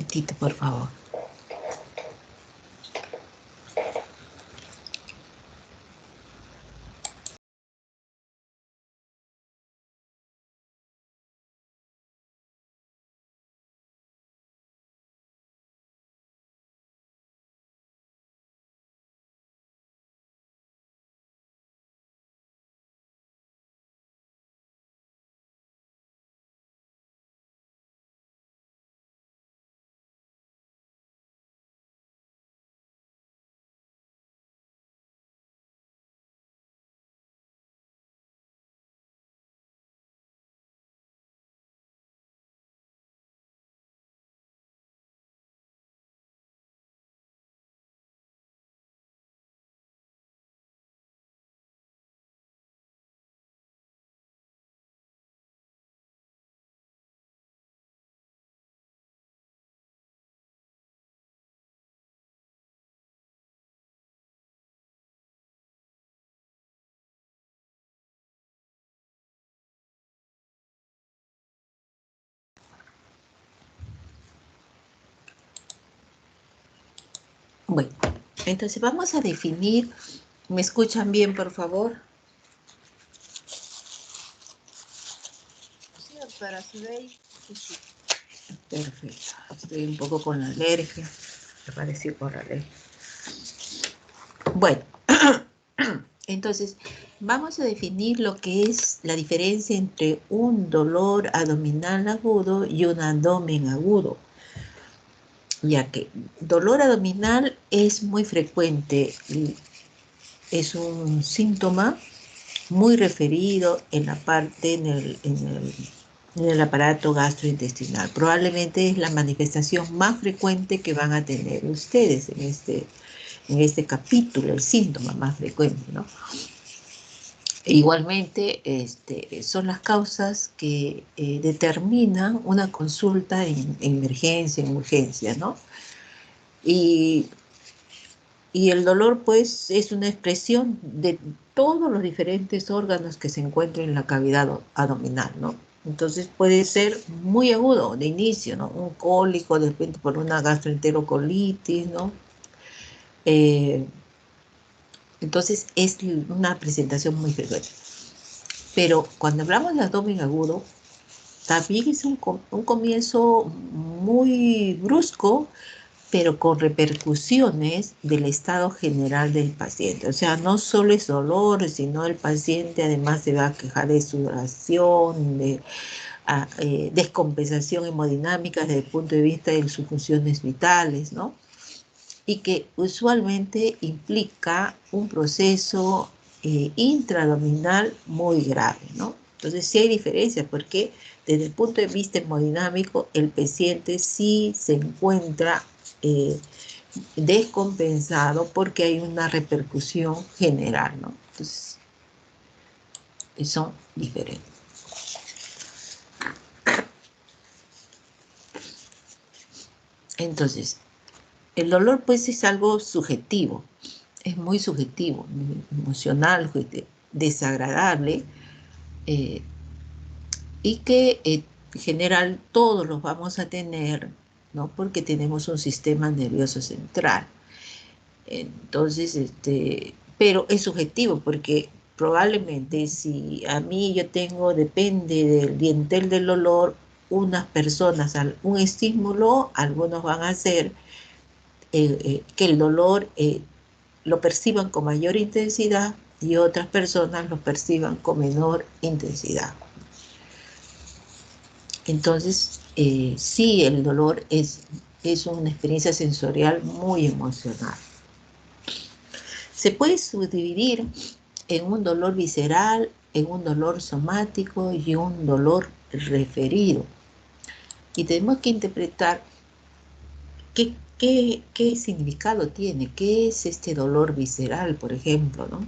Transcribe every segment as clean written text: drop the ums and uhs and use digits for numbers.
momentito, por favor. Bueno, entonces vamos a definir. ¿Me escuchan bien, por favor? Sí, doctora, ¿sí veis? Sí. Perfecto. Estoy un poco con la alergia. Me pareció por la alergia. Bueno, entonces vamos a definir lo que es la diferencia entre un dolor abdominal agudo y un abdomen agudo. Ya que dolor abdominal es muy frecuente, es un síntoma muy referido en la parte, en el aparato gastrointestinal. Probablemente es la manifestación más frecuente que van a tener ustedes en este capítulo, el síntoma más frecuente, ¿no? Igualmente, son las causas que determinan una consulta en emergencia, en urgencia, ¿no? Y el dolor, pues, es una expresión de todos los diferentes órganos que se encuentran en la cavidad abdominal, ¿no? Entonces puede ser muy agudo de inicio, ¿no? Un cólico, de repente por una gastroenterocolitis, ¿no? Entonces es una presentación muy frecuente. Pero cuando hablamos de abdomen agudo, también es un comienzo muy brusco, pero con repercusiones del estado general del paciente. O sea, no solo es dolor, sino el paciente además se va a quejar de sudoración, de descompensación hemodinámica desde el punto de vista de sus funciones vitales, ¿no? Y que usualmente implica un proceso intraabdominal muy grave, ¿no? Entonces sí hay diferencias porque desde el punto de vista hemodinámico el paciente sí se encuentra descompensado porque hay una repercusión general, ¿no? Entonces, son diferentes. Entonces, el dolor pues es algo subjetivo, es muy subjetivo, emocional, desagradable, y que en general todos los vamos a tener, ¿no? Porque tenemos un sistema nervioso central. Entonces, pero es subjetivo porque probablemente si a mí yo tengo, depende del dintel del olor, unas personas, un estímulo, algunos van a hacer que el dolor lo perciban con mayor intensidad y otras personas lo perciban con menor intensidad. Entonces, sí, el dolor es una experiencia sensorial muy emocional. Se puede subdividir en un dolor visceral, en un dolor somático y un dolor referido. Y tenemos que interpretar qué significado tiene, qué es este dolor visceral, por ejemplo, ¿no?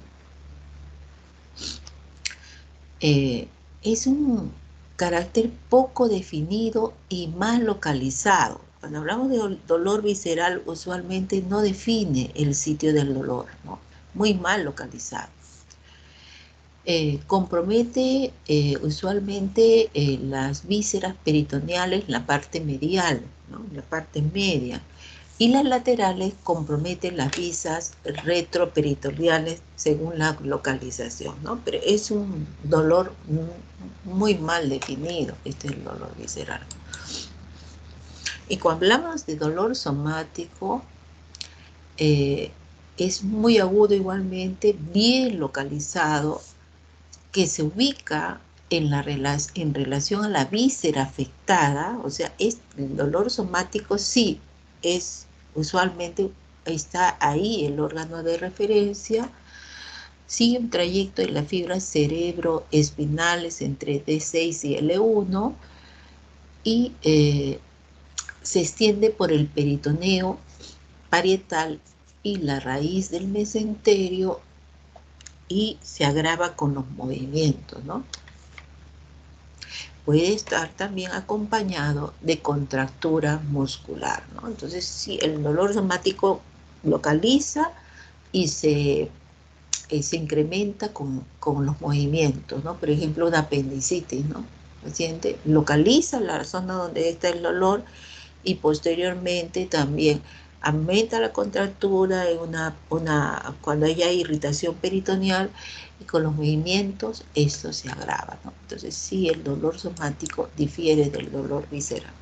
Es un carácter poco definido y mal localizado. Cuando hablamos de dolor visceral, usualmente no define el sitio del dolor, ¿no? Muy mal localizado. compromete usualmente las vísceras peritoneales, la parte medial, ¿no? La parte media. Y las laterales comprometen las vísceras retroperitoneales según la localización, ¿no? Pero es un dolor muy mal definido, este es el dolor visceral. Y cuando hablamos de dolor somático, es muy agudo igualmente, bien localizado, que se ubica en relación a la víscera afectada. O sea, el dolor somático sí es usualmente, está ahí el órgano de referencia, sigue un trayecto de las fibras cerebroespinales entre D6 y L1 y se extiende por el peritoneo parietal y la raíz del mesenterio y se agrava con los movimientos, ¿no? Puede estar también acompañado de contractura muscular, ¿no? Entonces, sí, el dolor somático localiza y se incrementa con los movimientos, ¿no? Por ejemplo, una apendicitis, ¿no? El paciente localiza la zona donde está el dolor y posteriormente también aumenta la contractura en cuando haya irritación peritoneal y con los movimientos esto se agrava, ¿no? Entonces sí, el dolor somático difiere del dolor visceral.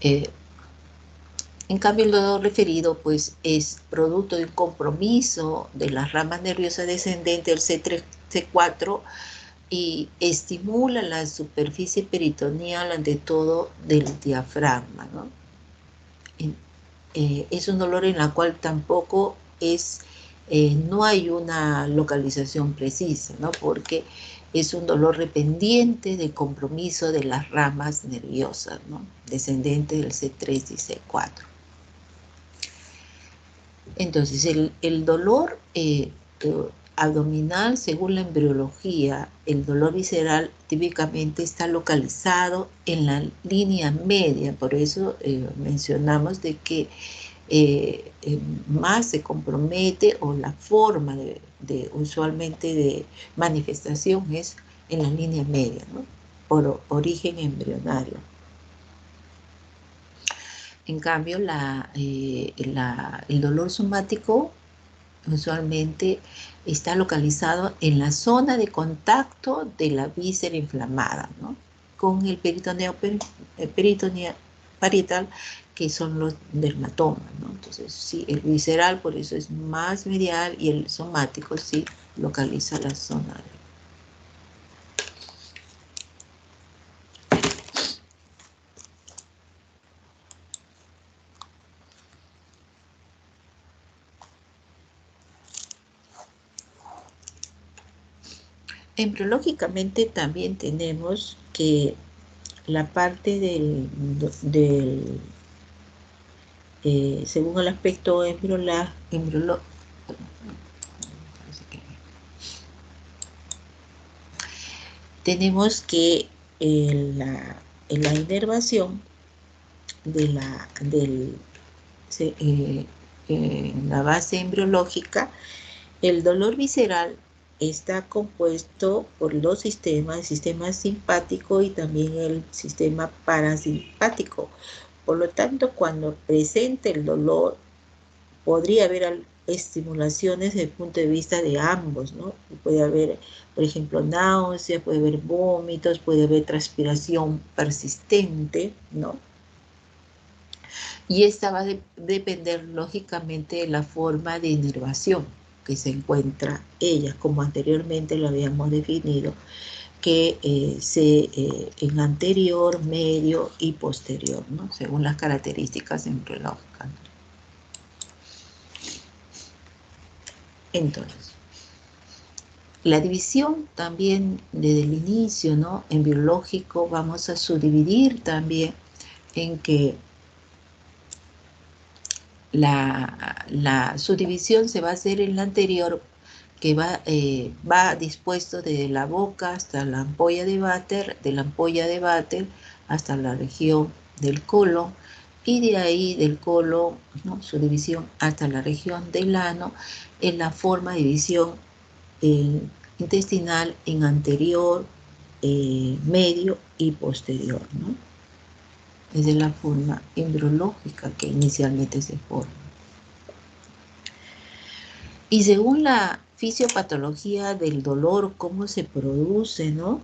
En cambio, el dolor referido pues es producto de un compromiso de las ramas nerviosas descendentes del C3, C4 y estimula la superficie peritoneal, ante todo del diafragma, ¿no? Es un dolor en la cual tampoco no hay una localización precisa, ¿no? Porque es un dolor dependiente del compromiso de las ramas nerviosas, ¿no? Descendentes del C3 y C4. Entonces, el dolor abdominal, según la embriología, el dolor visceral típicamente está localizado en la línea media, por eso mencionamos de que más se compromete, o la forma usualmente de manifestación es en la línea media, ¿no? Por origen embrionario. En cambio, el dolor somático usualmente está localizado en la zona de contacto de la víscera inflamada, ¿no? Con el peritoneo parietal, que son los dermatomas, ¿no? Entonces, sí, el visceral por eso es más medial y el somático sí localiza la zona. Embriológicamente también tenemos que la parte según el aspecto tenemos que en la inervación de la base embriológica, el dolor visceral está compuesto por dos sistemas, el sistema simpático y también el sistema parasimpático. Por lo tanto, cuando presente el dolor, podría haber estimulaciones desde el punto de vista de ambos, ¿no? Puede haber, por ejemplo, náusea, puede haber vómitos, puede haber transpiración persistente, ¿no? Y esta va a depender lógicamente de la forma de inervación que se encuentra ella, como anteriormente lo habíamos definido, que en anterior, medio y posterior, ¿no? Según las características embriológicas. Entonces, la división también desde el inicio, ¿no? En biológico vamos a subdividir también en que la subdivisión se va a hacer en la anterior, que va dispuesto desde la boca hasta la ampolla de Vater, de la ampolla de Vater hasta la región del colon, y de ahí del colon, ¿no?, su división hasta la región del ano, en la forma de división intestinal en anterior, medio y posterior, ¿no? Esa es la forma embriológica que inicialmente se forma. Y según la fisiopatología del dolor, cómo se produce, ¿no?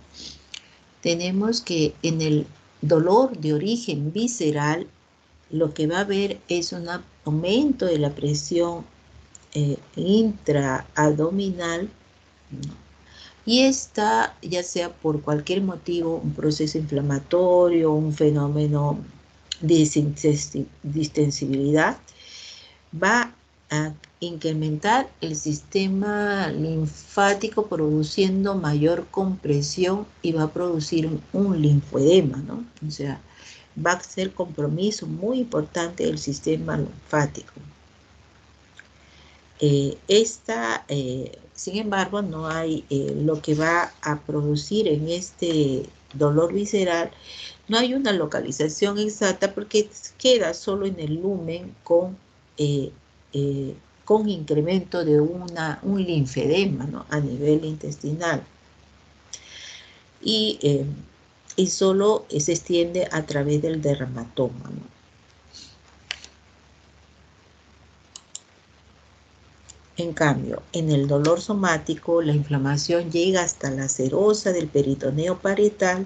Tenemos que en el dolor de origen visceral, lo que va a haber es un aumento de la presión intraabdominal, ¿no? Y esta, ya sea por cualquier motivo, un proceso inflamatorio, un fenómeno de distensibilidad, va a incrementar el sistema linfático produciendo mayor compresión y va a producir un linfoedema, ¿no? O sea, va a ser compromiso muy importante del sistema linfático. Sin embargo, no hay lo que va a producir en este dolor visceral, no hay una localización exacta porque queda solo en el lumen con incremento de un linfedema, ¿no?, a nivel intestinal. Y solo se extiende a través del dermatoma, ¿no? En cambio, en el dolor somático, la inflamación llega hasta la serosa del peritoneo parietal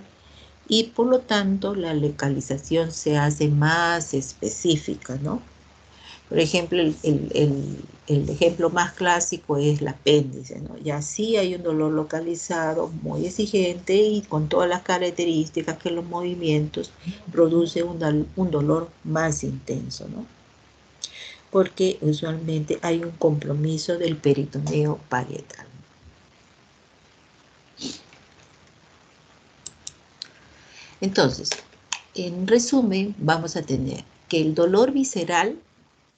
y por lo tanto la localización se hace más específica, ¿no? Por ejemplo, el ejemplo más clásico es el apéndice, ¿no? Ya sí hay un dolor localizado muy exigente y con todas las características que los movimientos producen un dolor más intenso, ¿no? Porque usualmente hay un compromiso del peritoneo parietal. Entonces, en resumen, vamos a tener que el dolor visceral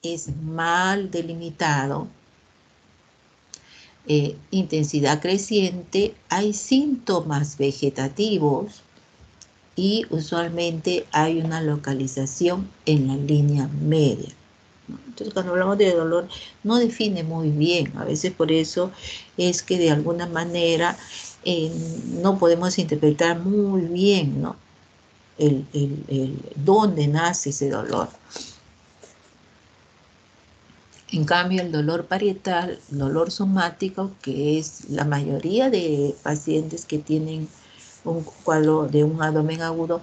es mal delimitado, intensidad creciente, hay síntomas vegetativos y usualmente hay una localización en la línea media. Entonces, cuando hablamos de dolor, no define muy bien. A veces por eso es que de alguna manera no podemos interpretar muy bien, ¿no?, dónde nace ese dolor. En cambio, el dolor parietal, dolor somático, que es la mayoría de pacientes que tienen un cuadro de un abdomen agudo,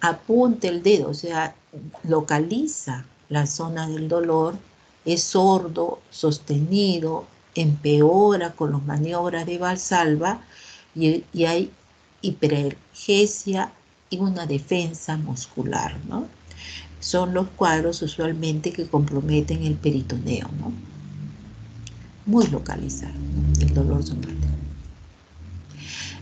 apunta el dedo, o sea, localiza la zona del dolor, es sordo, sostenido, empeora con las maniobras de Valsalva y hay hiperalgesia y una defensa muscular, ¿no? Son los cuadros usualmente que comprometen el peritoneo, ¿no? Muy localizado, ¿no?, el dolor somático.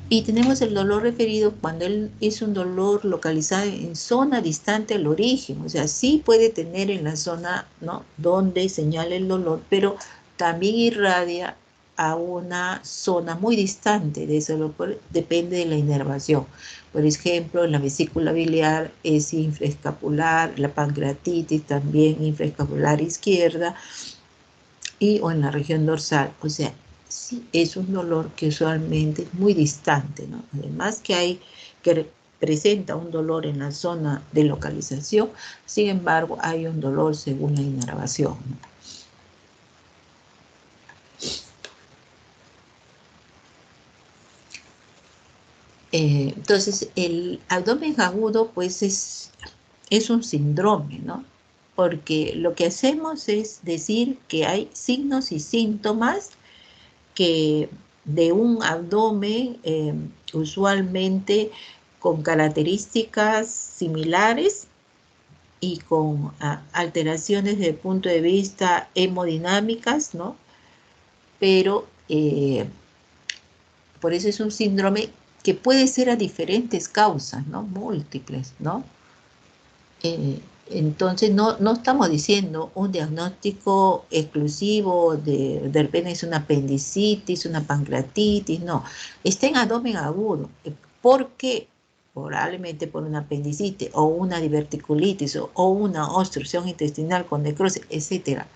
Y tenemos el dolor referido cuando él es un dolor localizado en zona distante al origen, o sea, sí puede tener en la zona, ¿no?, donde señala el dolor, pero también irradia a una zona muy distante de ese dolor, depende de la inervación. Por ejemplo, en la vesícula biliar es infraescapular, la pancreatitis también infraescapular izquierda, o en la región dorsal, o sea, sí es un dolor que usualmente es muy distante, ¿no? Además que presenta un dolor en la zona de localización, sin embargo, hay un dolor según la inervación, ¿no? Entonces, el abdomen agudo, pues, es un síndrome, ¿no? Porque lo que hacemos es decir que hay signos y síntomas que de un abdomen usualmente con características similares y con alteraciones desde el punto de vista hemodinámicas, ¿no? Pero por eso es un síndrome que puede ser a diferentes causas, ¿no? Múltiples, ¿no? Entonces, no estamos diciendo un diagnóstico exclusivo de repente es una apendicitis, una pancreatitis, no. Está en abdomen agudo. ¿Por qué? probablemente por una apendicitis o una diverticulitis o una obstrucción intestinal con necrosis, etcétera.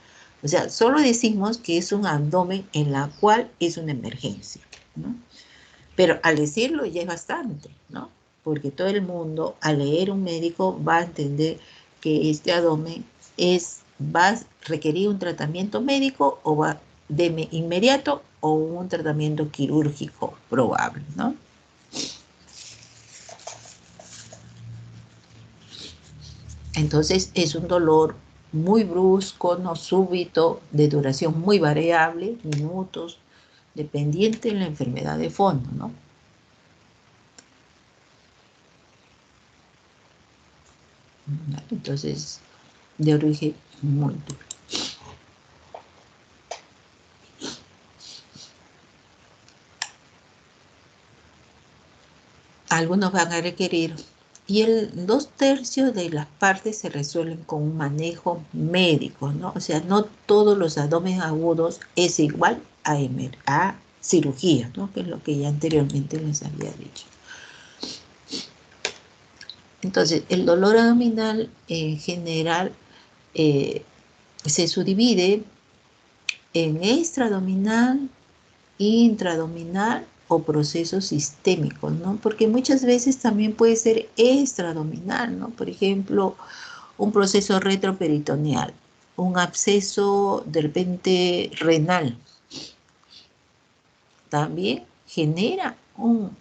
O sea, solo decimos que es un abdomen en la cual es una emergencia, ¿no? Pero al decirlo ya es bastante, ¿no? Porque todo el mundo, al leer un médico, va a entender que este abdomen va a requerir un tratamiento médico o va de inmediato o un tratamiento quirúrgico probable, ¿no? Entonces es un dolor muy brusco, no súbito, de duración muy variable, minutos, dependiente de la enfermedad de fondo, ¿no? Entonces, de origen muy duro. Algunos van a requerir, y el 2/3 de las partes se resuelven con un manejo médico, ¿no? O sea, no todos los abdomen agudos es igual a cirugía, ¿no? Que es lo que ya anteriormente les había dicho. Entonces, el dolor abdominal en general se subdivide en extraabdominal, intraabdominal o procesos sistémicos, ¿no? Porque muchas veces también puede ser extraabdominal, ¿no? Por ejemplo, un proceso retroperitoneal, un absceso de repente renal, también genera un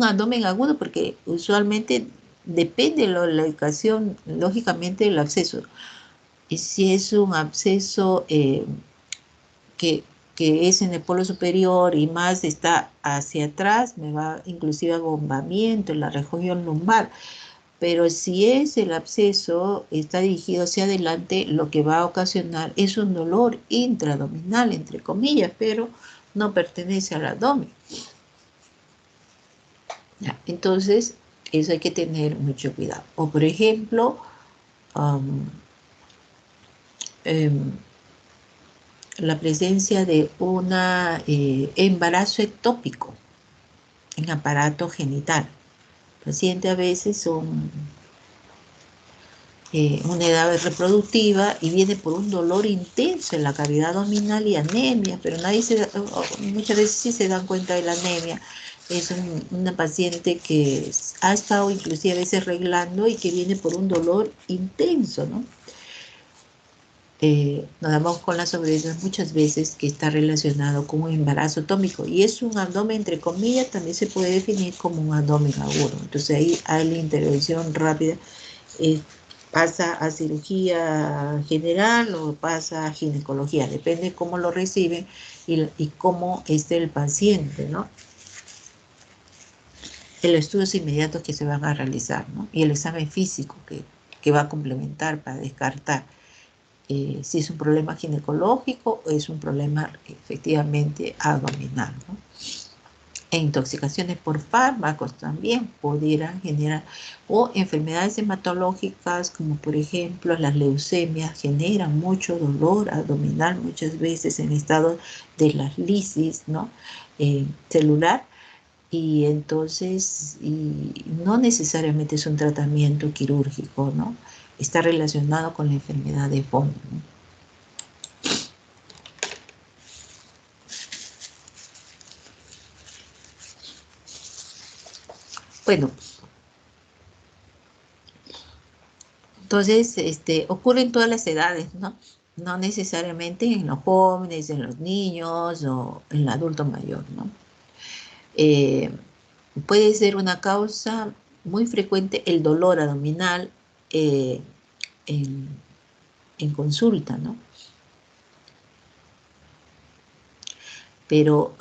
abdomen agudo porque usualmente depende de la ubicación, lógicamente, del absceso. Y si es un absceso que, que es en el polo superior y más está hacia atrás, me va inclusive a bombamiento en la región lumbar. Pero si es el absceso, está dirigido hacia adelante, lo que va a ocasionar es un dolor intraabdominal, entre comillas, pero no pertenece al abdomen. ¿Ya? Entonces, eso hay que tener mucho cuidado. O, por ejemplo, la presencia de un embarazo ectópico en aparato genital. El paciente a veces son una edad reproductiva y viene por un dolor intenso en la cavidad abdominal y anemia, pero muchas veces sí se dan cuenta de la anemia. Es una paciente que ha estado inclusive a veces reglando y que viene por un dolor intenso, ¿no? Nos damos con la sobredosis muchas veces que está relacionado con un embarazo tópico y es un abdomen, entre comillas, también se puede definir como un abdomen agudo. Entonces ahí hay la intervención rápida. Pasa a cirugía general o pasa a ginecología, depende cómo lo reciben y cómo esté el paciente, ¿no? En los estudios inmediatos que se van a realizar, ¿no? Y el examen físico que va a complementar para descartar si es un problema ginecológico o es un problema efectivamente abdominal, ¿no? E intoxicaciones por fármacos también pudieran generar, o enfermedades hematológicas como por ejemplo las leucemias generan mucho dolor abdominal muchas veces en estado de las lisis, ¿no? Celular, y entonces no necesariamente es un tratamiento quirúrgico, ¿no? Está relacionado con la enfermedad de fondo, ¿no? Bueno, entonces ocurre en todas las edades, ¿no? No necesariamente en los jóvenes, en los niños o en el adulto mayor, ¿no? Eh, Puede ser una causa muy frecuente el dolor abdominal eh, en, en consulta, ¿no? Pero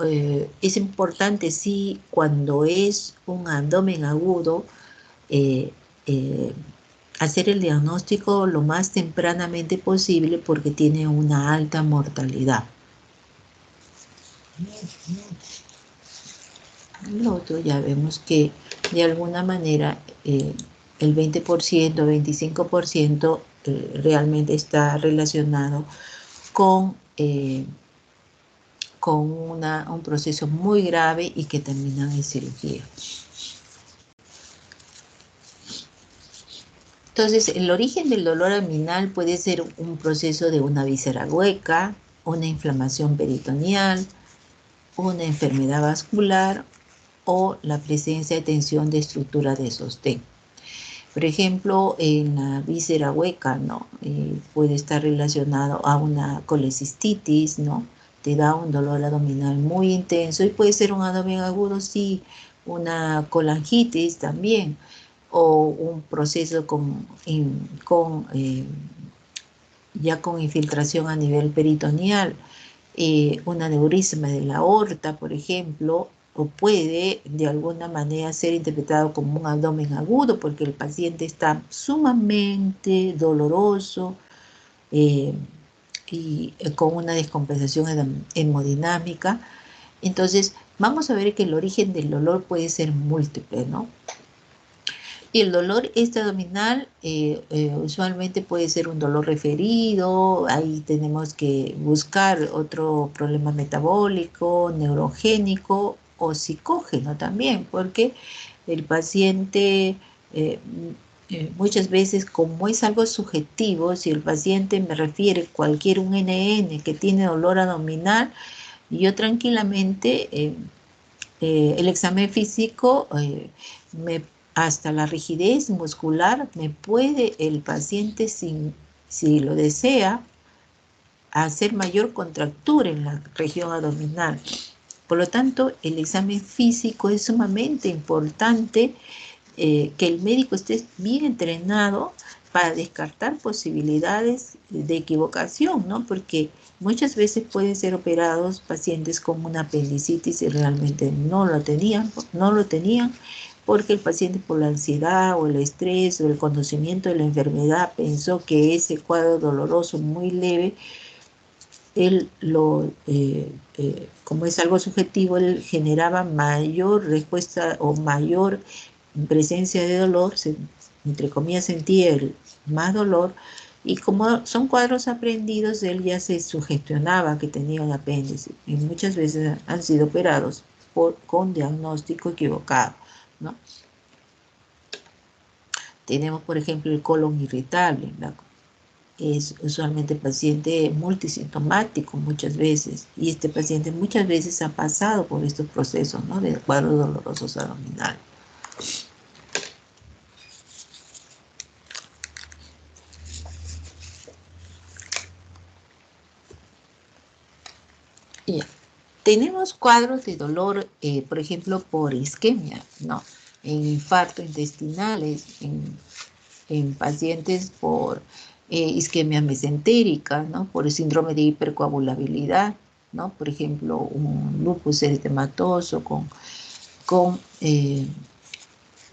es importante, sí, cuando es un abdomen agudo, eh, eh, hacer el diagnóstico lo más tempranamente posible porque tiene una alta mortalidad. Lo otro ya vemos que de alguna manera el 20%, 25% realmente está relacionado con un proceso muy grave y que termina en cirugía. Entonces, el origen del dolor abdominal puede ser un proceso de una víscera hueca, una inflamación peritoneal, una enfermedad vascular o la presencia de tensión de estructura de sostén. Por ejemplo, en la víscera hueca, ¿no? Puede estar relacionado a una colecistitis, ¿no? Te da un dolor abdominal muy intenso y puede ser un abdomen agudo, sí, una colangitis también, o un proceso ya con infiltración a nivel peritoneal, un aneurisma de la aorta, por ejemplo, o puede de alguna manera ser interpretado como un abdomen agudo porque el paciente está sumamente doloroso y con una descompensación hemodinámica. Entonces, vamos a ver que el origen del dolor puede ser múltiple, ¿no? Y el dolor abdominal usualmente puede ser un dolor referido, ahí tenemos que buscar otro problema metabólico, neurogénico o psicógeno también, porque el paciente muchas veces, como es algo subjetivo, si el paciente me refiere cualquier un NN que tiene dolor abdominal, yo tranquilamente el examen físico hasta la rigidez muscular me puede el paciente, si lo desea, hacer mayor contractura en la región abdominal. Por lo tanto, el examen físico es sumamente importante, que el médico esté bien entrenado para descartar posibilidades de equivocación, ¿no? Porque muchas veces pueden ser operados pacientes con una apendicitis y realmente no lo tenían, porque el paciente por la ansiedad o el estrés o el conocimiento de la enfermedad pensó que ese cuadro doloroso muy leve, él como es algo subjetivo, él generaba mayor respuesta o mayor presencia de dolor, entre comillas sentía más dolor, y como son cuadros aprendidos, él ya se sugestionaba que tenía un apéndice, y muchas veces han sido operados con diagnóstico equivocado, ¿no? Tenemos, por ejemplo, el colon irritable, es usualmente paciente multisintomático muchas veces, y este paciente muchas veces ha pasado por estos procesos, ¿no? De cuadros dolorosos abdominales. Ya. Tenemos cuadros de dolor, por ejemplo, por isquemia, ¿no? En infarto intestinales, en pacientes por isquemia mesentérica, ¿no? Por el síndrome de hipercoagulabilidad, ¿no? Por ejemplo, un lupus eritematoso con, eh,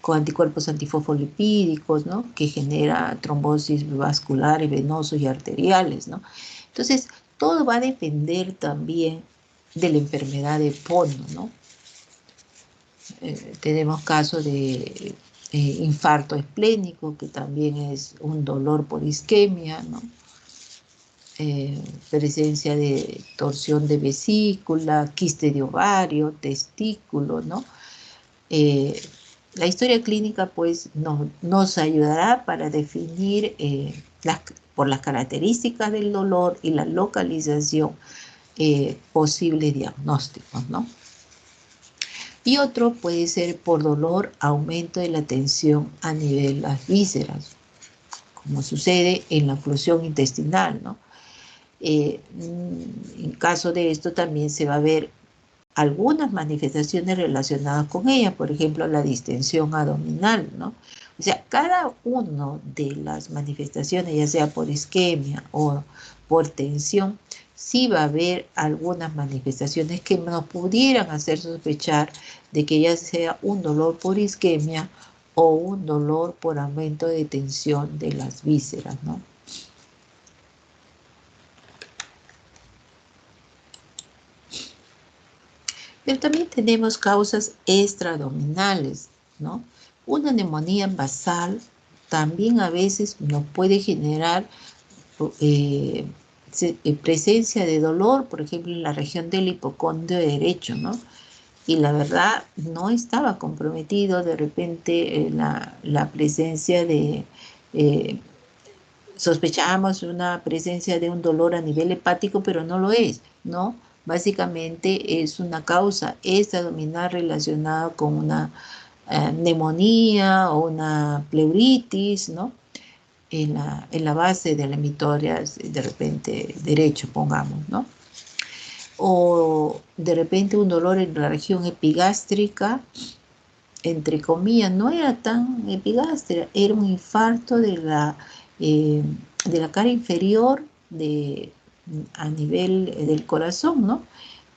con anticuerpos antifosfolipídicos, ¿no? Que genera trombosis vasculares, venosos y arteriales, ¿no? Entonces, todo va a depender también de la enfermedad de fondo, ¿no? Tenemos casos de infarto esplénico, que también es un dolor por isquemia, ¿no? Presencia de torsión de vesícula, quiste de ovario, testículo, ¿no? La historia clínica, pues, nos ayudará para definir por las características del dolor y la localización posibles diagnósticos, ¿no? Y otro puede ser por dolor, aumento de la tensión a nivel de las vísceras, como sucede en la oclusión intestinal, ¿no? En caso de esto también se va a ver algunas manifestaciones relacionadas con ella, por ejemplo, la distensión abdominal, ¿no? O sea, cada una de las manifestaciones, ya sea por isquemia o por tensión, sí va a haber algunas manifestaciones que nos pudieran hacer sospechar de que ya sea un dolor por isquemia o un dolor por aumento de tensión de las vísceras, ¿no? Pero también tenemos causas extraabdominales, ¿no? Una neumonía basal también a veces nos puede generar eh, presencia de dolor, por ejemplo, en la región del hipocondrio derecho, ¿no? Y la verdad no estaba comprometido de repente la presencia eh, sospechamos una presencia de un dolor a nivel hepático, pero no lo es, ¿no? Básicamente es una causa extraabdominal relacionada con una neumonía o una pleuritis, ¿no? En la base de la emitorias, de repente derecho, pongamos, ¿no? O de repente un dolor en la región epigástrica, entre comillas, no era tan epigastria, era un infarto de la cara inferior a nivel del corazón, ¿no?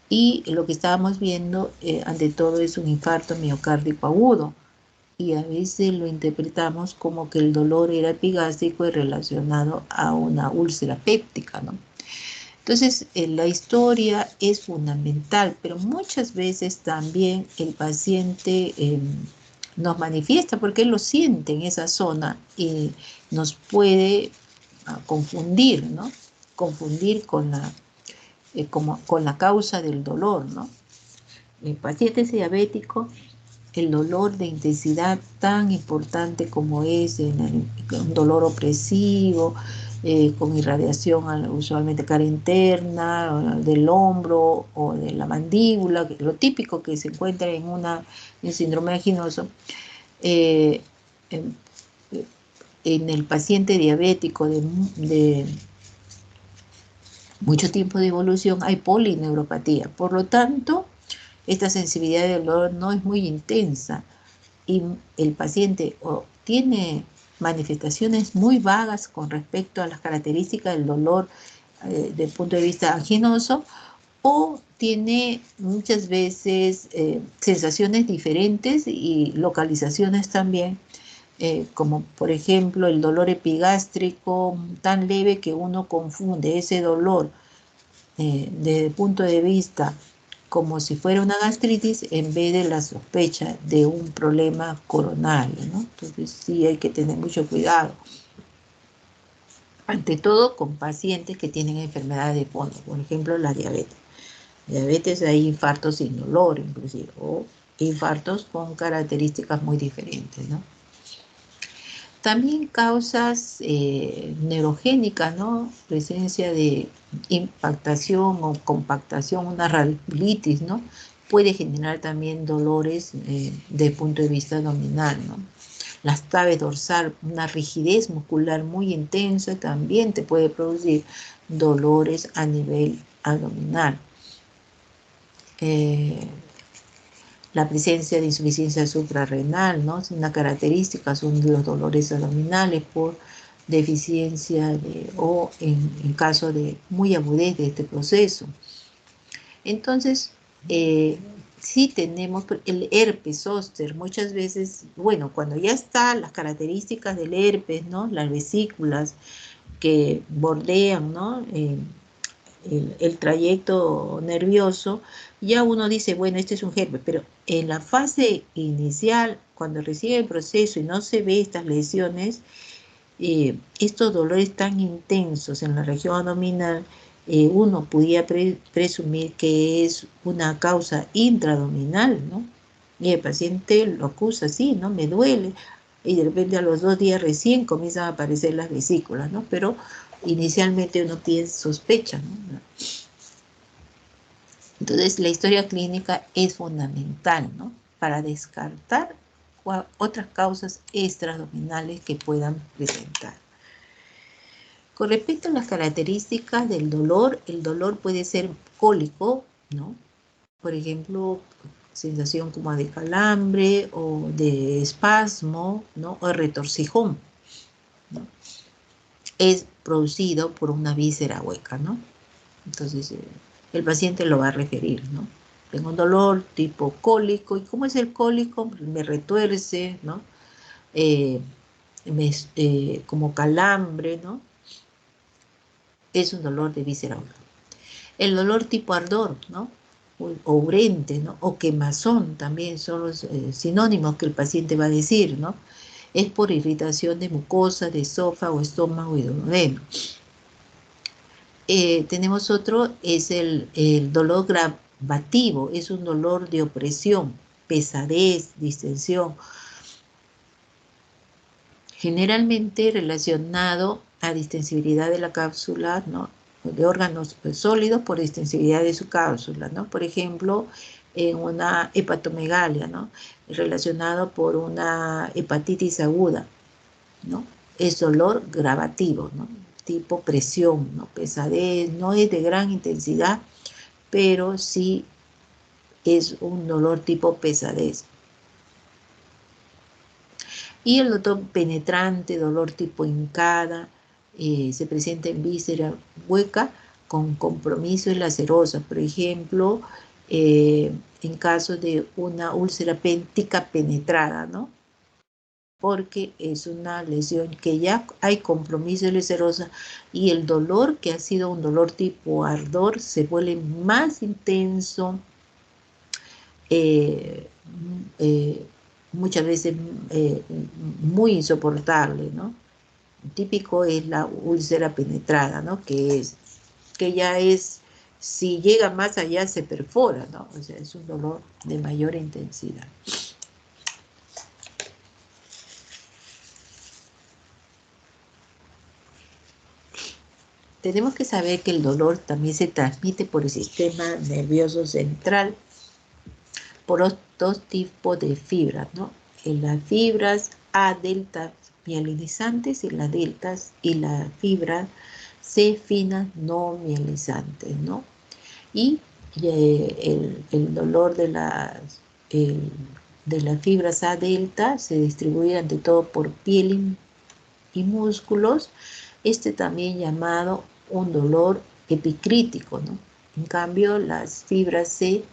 Y lo que estábamos viendo, ante todo, es un infarto miocárdico agudo. Y a veces lo interpretamos como que el dolor era epigástrico y relacionado a una úlcera péptica, ¿no? Entonces, la historia es fundamental, pero muchas veces también el paciente nos manifiesta porque él lo siente en esa zona y nos puede confundir, ¿no? Confundir con la causa del dolor, ¿no? En pacientes diabéticos, el dolor de intensidad tan importante como es un dolor opresivo, con irradiación usualmente cara interna, del hombro o de la mandíbula, lo típico que se encuentra en un síndrome aginoso. eh, en, en el paciente diabético de mucho tiempo de evolución hay polineuropatía. Por lo tanto, esta sensibilidad del dolor no es muy intensa y el paciente o tiene manifestaciones muy vagas con respecto a las características del dolor desde el punto de vista anginoso, o tiene muchas veces sensaciones diferentes y localizaciones también, como por ejemplo el dolor epigástrico tan leve que uno confunde ese dolor desde el punto de vista como si fuera una gastritis en vez de la sospecha de un problema coronario, ¿no? Entonces sí hay que tener mucho cuidado. Ante todo con pacientes que tienen enfermedades de fondo, por ejemplo la diabetes. Diabetes hay infartos sin dolor inclusive, o infartos con características muy diferentes, ¿no? También causas neurogénicas, ¿no? Presencia de impactación o compactación, una radiculitis, ¿no? Puede generar también dolores desde el punto de vista abdominal, ¿no? Las claves dorsal, una rigidez muscular muy intensa también te puede producir dolores a nivel abdominal. La presencia de insuficiencia suprarrenal, ¿no? Es una característica, son los dolores abdominales por deficiencia o en caso de muy agudez de este proceso. Entonces, sí tenemos el herpes zóster, muchas veces, bueno, cuando ya están las características del herpes, ¿no? Las vesículas que bordean, ¿no? El trayecto nervioso, ya uno dice, bueno, este es un herpes, pero en la fase inicial, cuando recibe el proceso y no se ve estas lesiones, estos dolores tan intensos en la región abdominal, uno podía presumir que es una causa intraabdominal, ¿no? Y el paciente lo acusa así, ¿no? Me duele. Y de repente a los 2 días recién comienzan a aparecer las vesículas, ¿no? Pero inicialmente uno tiene sospecha, ¿no? Entonces la historia clínica es fundamental, ¿no? Para descartar otras causas extraabdominales que puedan presentar. Con respecto a las características del dolor, el dolor puede ser cólico, ¿no? Por ejemplo, sensación como de calambre o de espasmo, ¿no? O retorcijón, ¿no? Es producido por una víscera hueca, ¿no? Entonces, el paciente lo va a referir, ¿no? Tengo un dolor tipo cólico. ¿Y cómo es el cólico? Me retuerce, ¿no? Como calambre, ¿no? Es un dolor de víscera hueca. El dolor tipo ardor, ¿no? O urente, ¿no? O quemazón también son los sinónimos que el paciente va a decir, ¿no? Es por irritación de mucosa, de esófago, estómago y duodeno. Tenemos otro, es el dolor gravativo, es un dolor de opresión, pesadez, distensión. generalmente relacionado a distensibilidad de la cápsula, ¿no? De órganos sólidos por distensibilidad de su cápsula, ¿no? Por ejemplo, en una hepatomegalia, ¿no? Relacionado por una hepatitis aguda, ¿no? Es dolor gravativo, ¿no? Tipo presión, ¿no? Pesadez, no es de gran intensidad, pero sí es un dolor tipo pesadez. Y el dolor penetrante, dolor tipo hincada, se presenta en víscera hueca con compromiso y lacerosa. Por ejemplo, en caso de una úlcera péptica penetrada, ¿no? Porque es una lesión que ya hay compromiso y lacerosa y el dolor, que ha sido un dolor tipo ardor, se vuelve más intenso, eh, eh, muchas veces muy insoportable, ¿no? Típico es la úlcera penetrada, ¿no? Que ya es, si llega más allá se perfora, ¿no? O sea, es un dolor de mayor intensidad. Tenemos que saber que el dolor también se transmite por el sistema nervioso central, por dos tipos de fibras, ¿no? En las fibras A delta mielinizantes y las deltas y las fibras C finas no mielinizantes, ¿no? Y el dolor de las fibras A delta se distribuye ante todo por piel y músculos, también llamado un dolor epicrítico, ¿no? En cambio, las fibras C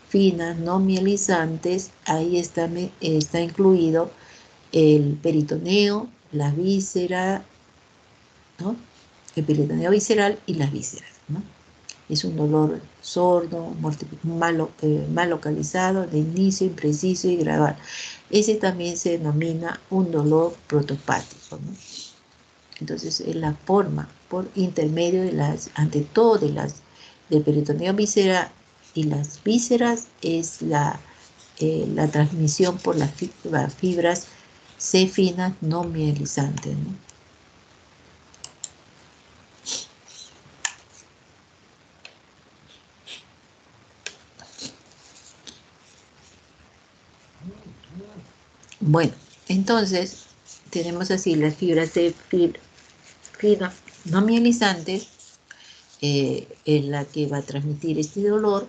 finas, no mielizantes, ahí está incluido el peritoneo, la víscera, ¿no? El peritoneo visceral y las vísceras, ¿no? Es un dolor sordo, mal localizado, de inicio impreciso y gradual. Ese también se denomina un dolor protopático, ¿no? Entonces, es la forma por intermedio de ante todo del peritoneo visceral y las vísceras, es la transmisión por las fibras C finas no mielizantes, ¿no? Bueno, entonces tenemos así las fibras C finas no mielizantes, es la que va a transmitir este dolor,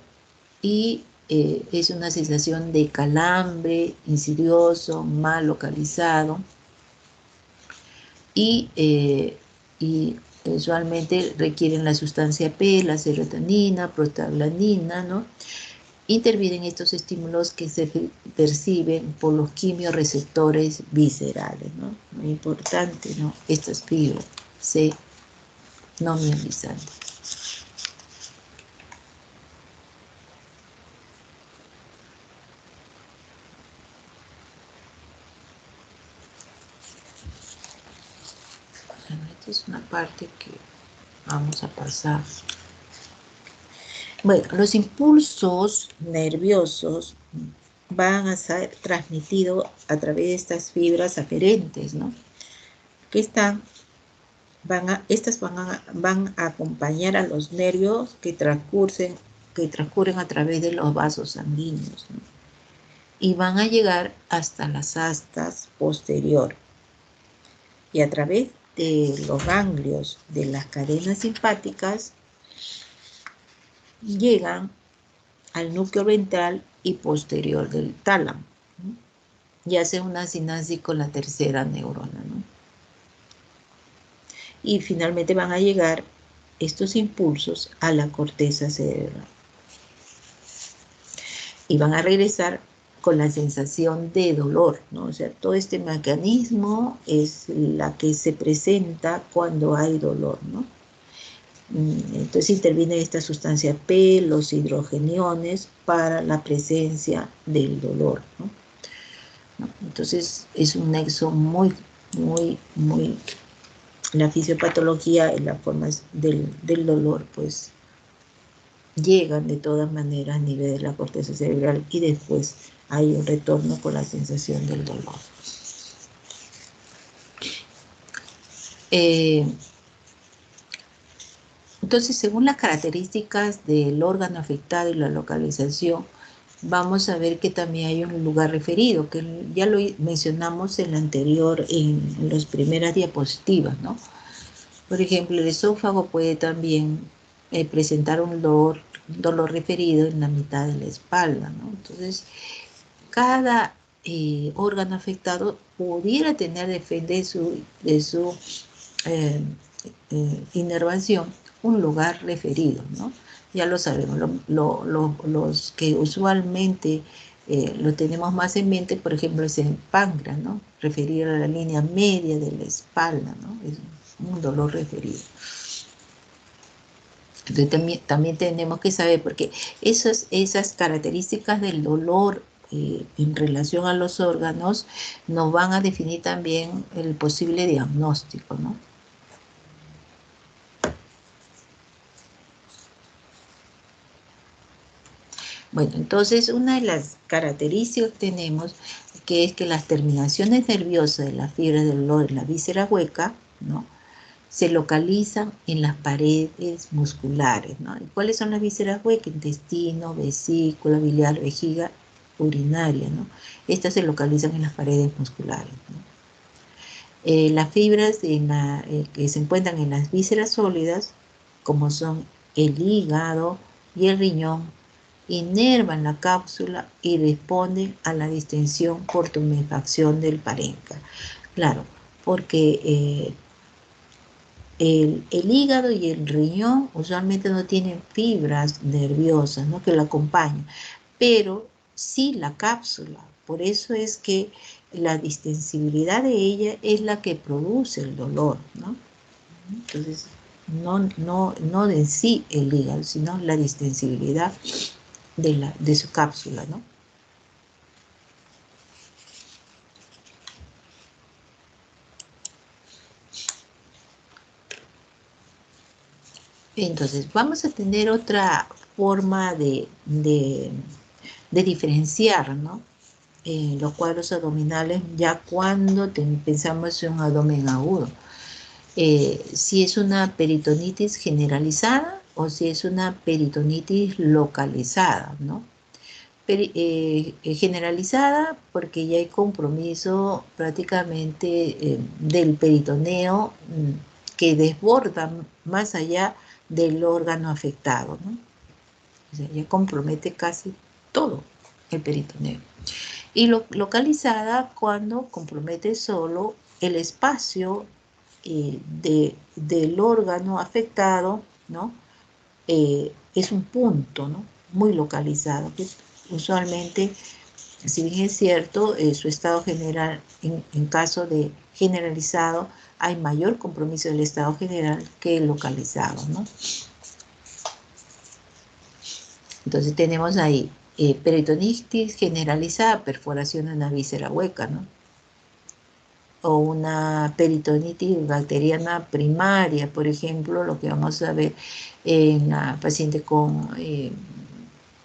y es una sensación de calambre insidioso, mal localizado, y usualmente requieren la sustancia P, la serotonina, prostaglandina, ¿no? Intervienen estos estímulos que se perciben por los quimiorreceptores viscerales, ¿no? Muy importante, ¿no? Estas fibras C no mielizantes. Bueno, esta es una parte que vamos a pasar. Bueno, los impulsos nerviosos van a ser transmitidos a través de estas fibras aferentes, ¿no? Que estas van a acompañar a los nervios que transcurren a través de los vasos sanguíneos, ¿no? Y van a llegar hasta las astas posterior. Y a través de los ganglios de las cadenas simpáticas llegan al núcleo ventral y posterior del tálamo, ¿no? Y hacen una sinapsis con la tercera neurona, ¿no? Y finalmente van a llegar estos impulsos a la corteza cerebral. Y van a regresar con la sensación de dolor, ¿no? O sea, todo este mecanismo es la que se presenta cuando hay dolor, ¿no? Entonces interviene esta sustancia P, los hidrogeniones, para la presencia del dolor, ¿no? Entonces es un nexo muy, la fisiopatología y las formas del dolor, pues llegan de todas maneras a nivel de la corteza cerebral y después hay un retorno con la sensación del dolor. Eh, entonces, según las características del órgano afectado y la localización, vamos a ver que también hay un lugar referido, que ya lo mencionamos en la anterior, en las primeras diapositivas, ¿no? Por ejemplo, el esófago puede también presentar un dolor referido en la mitad de la espalda, ¿no? Entonces, cada órgano afectado pudiera tener, depende de su eh, inervación, un lugar referido, ¿no? Ya lo sabemos, los que usualmente lo tenemos más en mente, por ejemplo, es el páncreas, ¿no? Referido a la línea media de la espalda, ¿no? Es un dolor referido. Entonces también tenemos que saber, porque esas características del dolor en relación a los órganos nos van a definir también el posible diagnóstico, ¿no? Bueno, entonces una de las características que tenemos que es que las terminaciones nerviosas de las fibras del dolor en la víscera hueca, ¿no? Se localizan en las paredes musculares, ¿no? ¿Y cuáles son las vísceras huecas? Intestino, vesícula, biliar, vejiga, urinaria, ¿no? Estas se localizan en las paredes musculares, ¿no? Las fibras que se encuentran en las vísceras sólidas, como son el hígado y el riñón, inervan la cápsula y responden a la distensión por tumefacción del parénquima. Claro, porque el hígado y el riñón usualmente no tienen fibras nerviosas, ¿no? Que lo acompañan, pero sí la cápsula. Por eso es que la distensibilidad de ella es la que produce el dolor, ¿no? Entonces, no en sí el hígado, sino la distensibilidad de su cápsula, ¿no? Entonces, vamos a tener otra forma de diferenciar, ¿no? Los cuadros abdominales ya cuando pensamos en un abdomen agudo. Si es una peritonitis generalizada o si es una peritonitis localizada, ¿no? Generalizada porque ya hay compromiso prácticamente del peritoneo que desborda más allá del órgano afectado, ¿no? O sea, ya compromete casi todo el peritoneo. Y localizada cuando compromete solo el espacio del órgano afectado, ¿no? Es un punto, ¿no? Muy localizado, que usualmente, si bien es cierto, su estado general, en caso de generalizado, hay mayor compromiso del estado general que el localizado, ¿no? Entonces tenemos ahí peritonitis generalizada, perforación en la víscera hueca, ¿no? O una peritonitis bacteriana primaria, por ejemplo, lo que vamos a ver en la paciente con, en,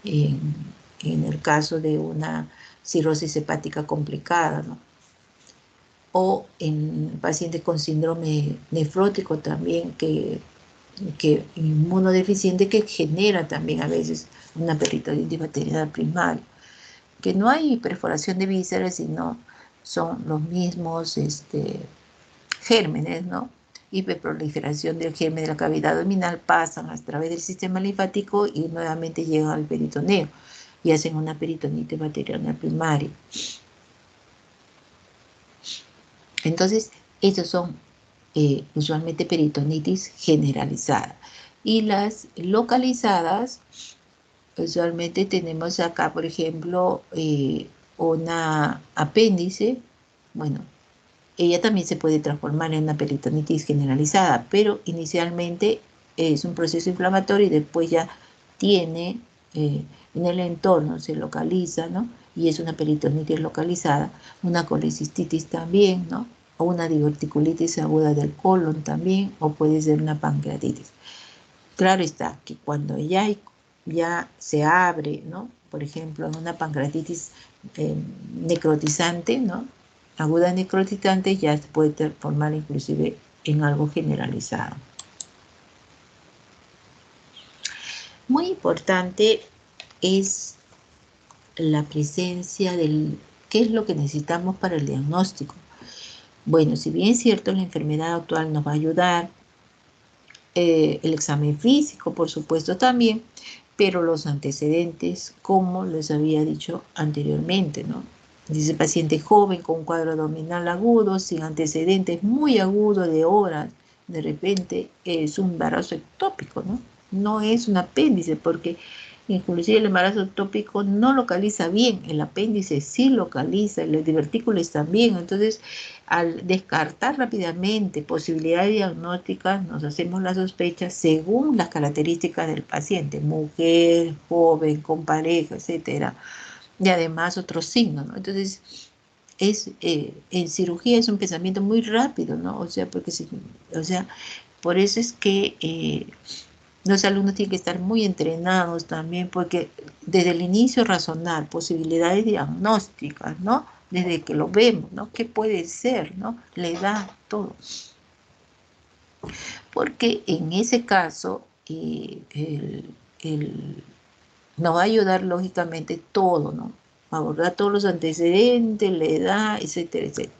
en el caso de una cirrosis hepática complicada, ¿no? O en pacientes con síndrome nefrótico también, que inmunodeficiente, que genera también a veces una peritonitis bacteriana primaria, que no hay perforación de vísceras, sino son los mismos gérmenes, ¿no? Hiperproliferación del germen de la cavidad abdominal pasan a través del sistema linfático y nuevamente llegan al peritoneo y hacen una peritonitis bacteriana primaria. Entonces, estos son usualmente peritonitis generalizada. Y las localizadas, usualmente tenemos acá, por ejemplo, una apéndice. Bueno, ella también se puede transformar en una peritonitis generalizada, pero inicialmente es un proceso inflamatorio y después ya tiene en el entorno, se localiza, ¿no? Y es una peritonitis localizada, una colecistitis también, ¿no? O una diverticulitis aguda del colon también, o puede ser una pancreatitis. Claro está que cuando ya se abre, ¿no? Por ejemplo, en una pancreatitis necrotizante, ¿no? Aguda necrotizante, ya se puede formar inclusive en algo generalizado. Muy importante es la presencia del qué es lo que necesitamos para el diagnóstico. Bueno, si bien es cierto, la enfermedad actual nos va a ayudar, el examen físico, por supuesto, también, pero los antecedentes, como les había dicho anteriormente, ¿no? Dice paciente joven con un cuadro abdominal agudo, sin antecedentes, muy agudo de horas, de repente es un embarazo ectópico, ¿no? No es un apéndice, porque inclusive el embarazo ectópico no localiza bien, el apéndice sí localiza, los divertículos también. Entonces, al descartar rápidamente posibilidades diagnósticas, nos hacemos la sospecha según las características del paciente, mujer, joven, con pareja, etcétera, y además otros signos, ¿no? Entonces, en cirugía es un pensamiento muy rápido, ¿no? O sea, por eso es que los alumnos tienen que estar muy entrenados también, porque desde el inicio razonar posibilidades diagnósticas, ¿no? Desde que lo vemos, ¿no? ¿Qué puede ser, ¿no? La edad, todo. Porque en ese caso, nos va a ayudar lógicamente todo, ¿no? Abordar todos los antecedentes, la edad, etcétera, etcétera.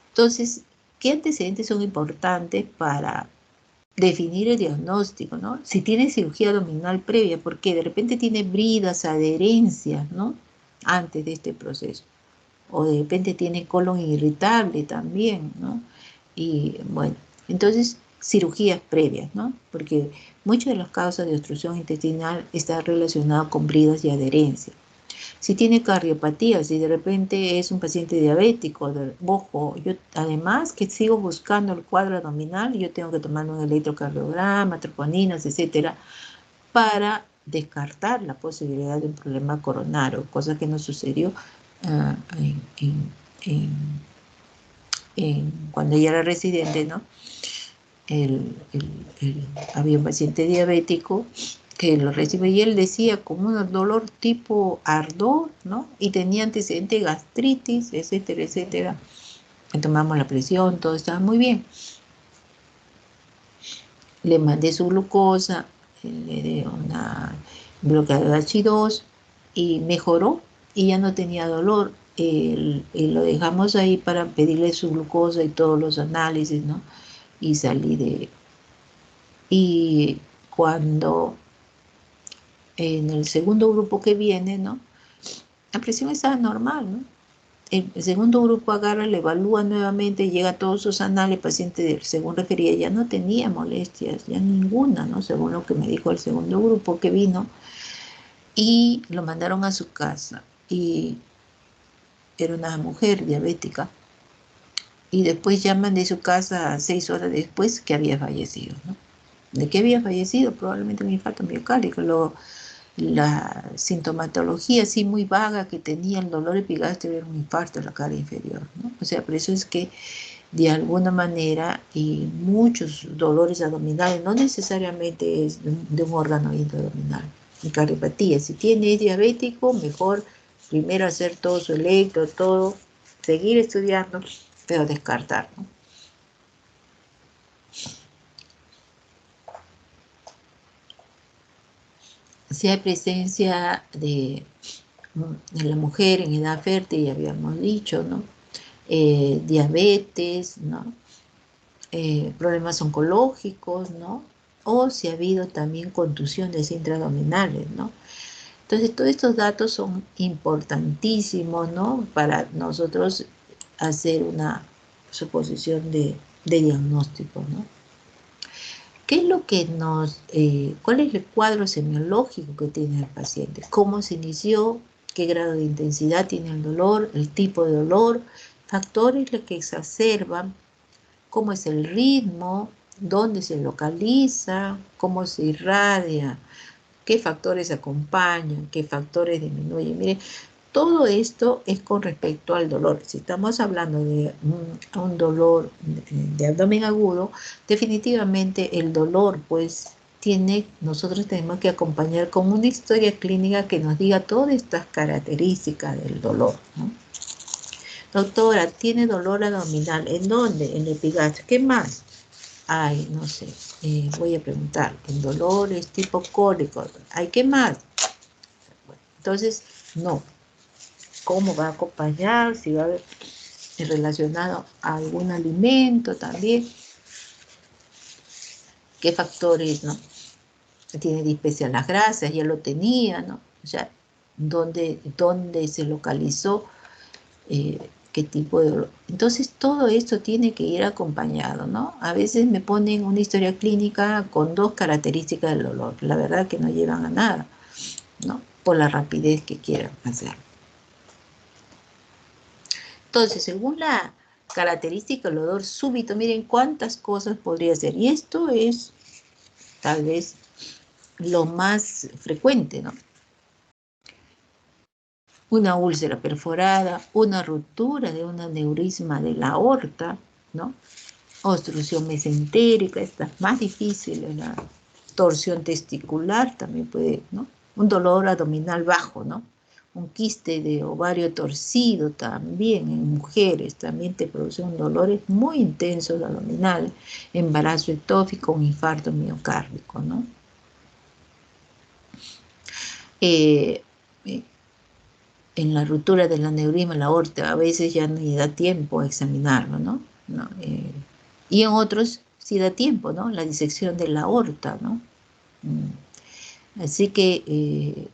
Entonces, ¿qué antecedentes son importantes para definir el diagnóstico, ¿no? Si tiene cirugía abdominal previa, porque de repente tiene bridas, adherencias, ¿no? Antes de este proceso. O de repente tiene colon irritable también, ¿no? Y bueno, entonces cirugías previas, ¿no? Porque muchas de las causas de obstrucción intestinal están relacionadas con bridas y adherencias. Si tiene cardiopatía, si de repente es un paciente diabético, ojo, yo además que sigo buscando el cuadro abdominal, yo tengo que tomar un electrocardiograma, troponinas, etcétera, para descartar la posibilidad de un problema coronario, cosa que nos sucedió cuando ella era residente, ¿no? Había un paciente diabético que lo recibe y él decía con un dolor tipo ardor, ¿no? Y tenía antecedente gastritis, etcétera, etcétera. Le tomamos la presión, todo estaba muy bien. Le mandé su glucosa, le di una bloqueador de H2 y mejoró y ya no tenía dolor. Y lo dejamos ahí para pedirle su glucosa y todos los análisis, ¿no? Y salí de... Y cuando en el segundo grupo que viene, ¿no? La presión estaba normal, ¿no? El segundo grupo agarra, le evalúa nuevamente, llega a todos sus análisis, el paciente, según refería, ya no tenía molestias, ya ninguna, ¿no? Según lo que me dijo el segundo grupo que vino, y lo mandaron a su casa, y era una mujer diabética, y después llaman de su casa 6 horas después que había fallecido, ¿no? ¿De qué había fallecido? Probablemente un infarto miocárdico. La sintomatología así muy vaga que tenía el dolor epigástrico era un infarto en la cara inferior, ¿no? O sea, por eso es que de alguna manera muchos dolores abdominales, no necesariamente es de un órgano intraabdominal, en cardiopatía. Si tiene diabético, mejor primero hacer todo su electro, todo, seguir estudiando, pero descartar, ¿no? Si hay presencia de la mujer en edad fértil, ya habíamos dicho, ¿no? Diabetes, ¿no? Problemas oncológicos, ¿no? O si ha habido también contusiones intraabdominales, ¿no? Entonces, todos estos datos son importantísimos, ¿no? Para nosotros hacer una suposición de diagnóstico, ¿no? ¿Qué es lo que cuál es el cuadro semiológico que tiene el paciente? ¿Cómo se inició? ¿Qué grado de intensidad tiene el dolor? ¿El tipo de dolor? Factores que exacerban, cómo es el ritmo, dónde se localiza, cómo se irradia, qué factores acompañan, qué factores disminuyen. Mire, todo esto es con respecto al dolor. Si estamos hablando de un dolor de abdomen agudo, definitivamente el dolor, pues, nosotros tenemos que acompañar con una historia clínica que nos diga todas estas características del dolor, ¿no? Doctora, tiene dolor abdominal. ¿En dónde? En el epigastrio. ¿Qué más? Ay, no sé. Voy a preguntar. En dolores tipo cólico. Ay, ¿qué más? Bueno, entonces, no. ¿Cómo va a acompañar? Si va a haber relacionado a algún alimento también. ¿Qué factores, no? Tiene dispepsia en las grasas, ya lo tenía, ¿no? O sea, ¿dónde se localizó? Qué tipo de dolor. Entonces, todo esto tiene que ir acompañado, ¿no? A veces me ponen una historia clínica con 2 características del dolor. La verdad que no llevan a nada, ¿no? Por la rapidez que quieran hacer. Entonces, según la característica del dolor súbito, miren cuántas cosas podría ser. Y esto es tal vez lo más frecuente, ¿no? Una úlcera perforada, una ruptura de un aneurisma de la aorta, ¿no? Obstrucción mesentérica, esta es más difícil, la torsión testicular también puede, ¿no? Un dolor abdominal bajo, ¿no? Un quiste de ovario torcido también en mujeres, también te produce un dolor muy intenso abdominal, embarazo ectópico, un infarto miocárdico, ¿no? Eh, eh, en la ruptura del aneurisma de la aorta, a veces ya ni da tiempo a examinarlo, ¿no? ¿No? Y en otros sí da tiempo, ¿no? La disección de la aorta, ¿no? Así que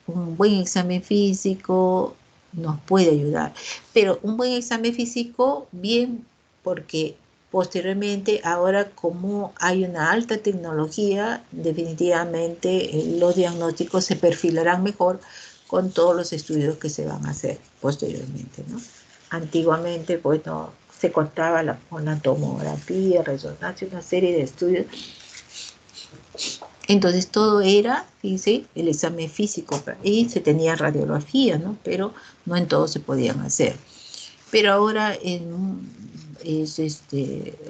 un buen examen físico nos puede ayudar. Pero un buen examen físico, bien, porque posteriormente, ahora como hay una alta tecnología, definitivamente los diagnósticos se perfilarán mejor con todos los estudios que se van a hacer posteriormente, ¿no? Antiguamente, pues no se contaba con la tomografía, resonancia, una serie de estudios. Entonces todo era, fíjense, el examen físico y se tenía radiografía, ¿no? Pero no en todo se podían hacer. Pero ahora